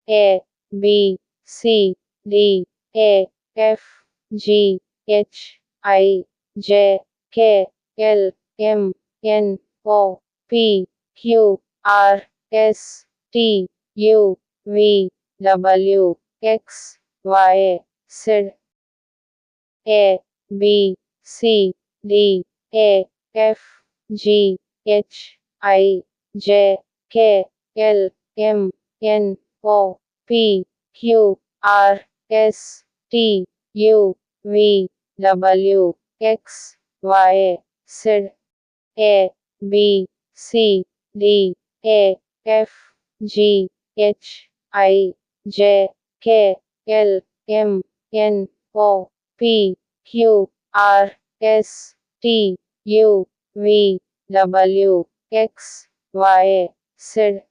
A B C D E F G H I J K L M N O P Q R S T U V W X Y Z. A B C D E F G H I J K L M N O P Q R S T U V W X Y Z. A B C D E F G H I J K L M N O P Q R S T U V W X Y Z.